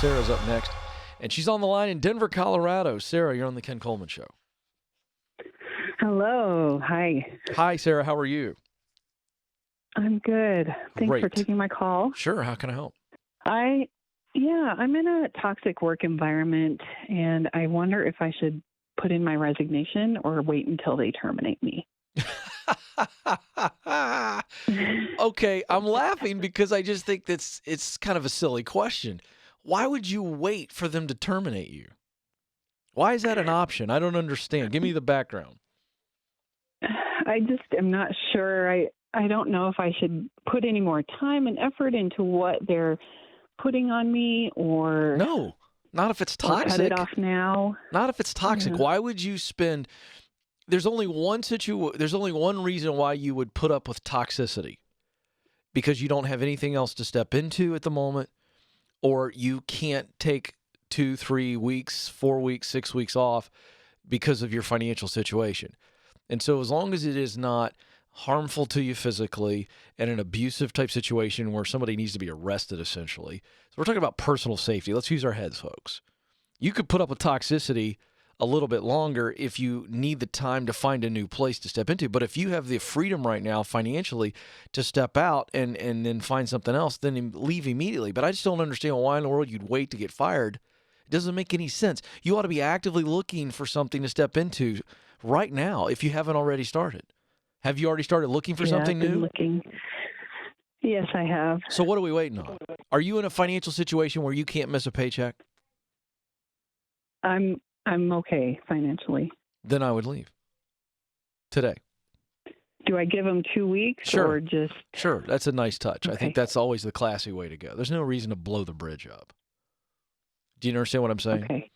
Sarah's up next, and she's on the line in Denver, Colorado. Sarah, you're on the Ken Coleman Show. Hello. Hi. Hi, Sarah. How are you? I'm good. Thanks for Great. taking my call. Sure. How can I help? I'm in a toxic work environment, and I wonder if I should put in my resignation or wait until they terminate me. Okay, I'm laughing because I just think it's kind of a silly question. Why would you wait for them to terminate you? Why is that an option? I don't understand. Give me the background. I just am not sure. I don't know if I should put any more time and effort into what they're putting on me or No, not if it's or toxic. cut it off now. Not if it's toxic. Yeah. Why would you spend? There's only one reason why you would put up with toxicity. Because you don't have anything else to step into at the moment, or you can't take 2, 3 weeks, 4 weeks, 6 weeks off because of your financial situation. And so as long as it is not harmful to you physically and an abusive type situation where somebody needs to be arrested, essentially. So we're talking about personal safety. Let's use our heads, folks. You could put up with toxicity a little bit longer if you need the time to find a new place to step into. But if you have the freedom right now financially to step out and then find something else, then leave immediately. But I just don't understand why in the world you'd wait to get fired. It doesn't make any sense. You ought to be actively looking for something to step into right now if you haven't already started. Have you already started looking for something I've been new? looking. Yes, I have. So what are we waiting on? Are you in a financial situation where you can't miss a paycheck? I'm okay financially. Then I would leave today. Do I give them 2 weeks Sure. or just? Sure, that's a nice touch. I Okay. think that's always the classy way to go. There's no reason to blow the bridge up. Do you understand what I'm saying? Okay.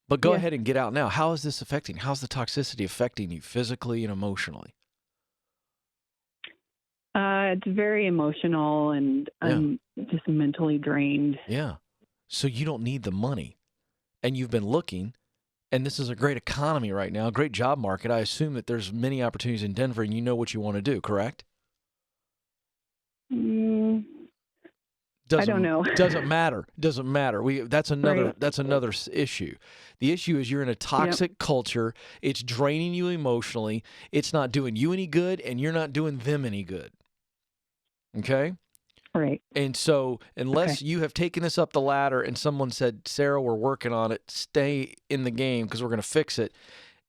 But go Yeah. ahead and get out now. How is this affecting? How's the toxicity affecting you physically and emotionally? It's very emotional, and I'm just mentally drained. Yeah. So you don't need the money. And you've been looking, and this is a great economy right now, a great job market. I assume that there's many opportunities in Denver, and you know what you want to do, correct? I don't know. Doesn't matter. Doesn't matter. That's another issue. The issue is you're in a toxic culture. It's draining you emotionally. It's not doing you any good, and you're not doing them any good. Okay? Right. And so unless you have taken this up the ladder and someone said, Sarah, we're working on it, stay in the game because we're going to fix it.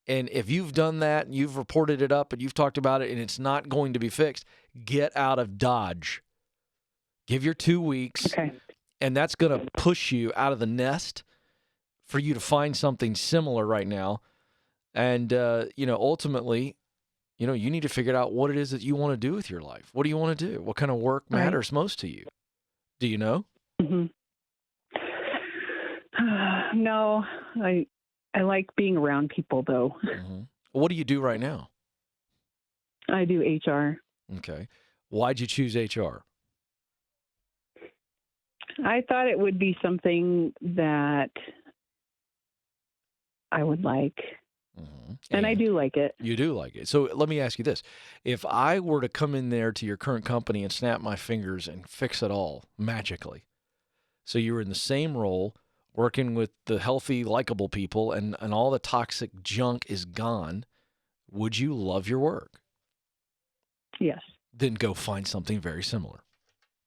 And if you've done that and you've reported it up and you've talked about it and it's not going to be fixed, get out of Dodge. Give your 2 weeks. Okay. And that's going to push you out of the nest for you to find something similar right now. And, ultimately, you need to figure out what it is that you want to do with your life. What do you want to do? What kind of work matters most to you? Do you know? Mm-hmm. No, I like being around people, though. Mm-hmm. What do you do right now? I do HR. Okay. Why'd you choose HR? I thought it would be something that I would like. Mm-hmm. And I do like it. You do like it. So let me ask you this. If I were to come in there to your current company and snap my fingers and fix it all magically, so you were in the same role, working with the healthy, likable people, and all the toxic junk is gone, would you love your work? Yes. Then go find something very similar.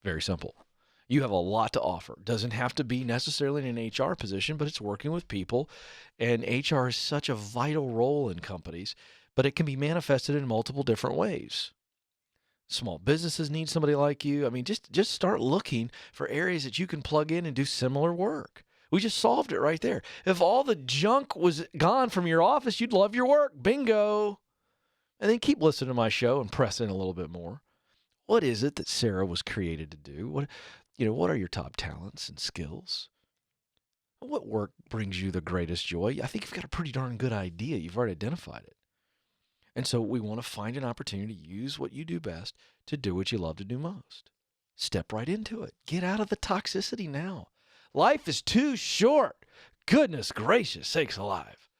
Very simple. You have a lot to offer. Doesn't have to be necessarily in an HR position, but it's working with people. And HR is such a vital role in companies, but it can be manifested in multiple different ways. Small businesses need somebody like you. I mean, just start looking for areas that you can plug in and do similar work. We just solved it right there. If all the junk was gone from your office, you'd love your work. Bingo. And then keep listening to my show and press in a little bit more. What is it that Sarah was created to do? What are your top talents and skills? What work brings you the greatest joy? I think you've got a pretty darn good idea. You've already identified it. And so we want to find an opportunity to use what you do best to do what you love to do most. Step right into it. Get out of the toxicity now. Life is too short. Goodness gracious sakes alive.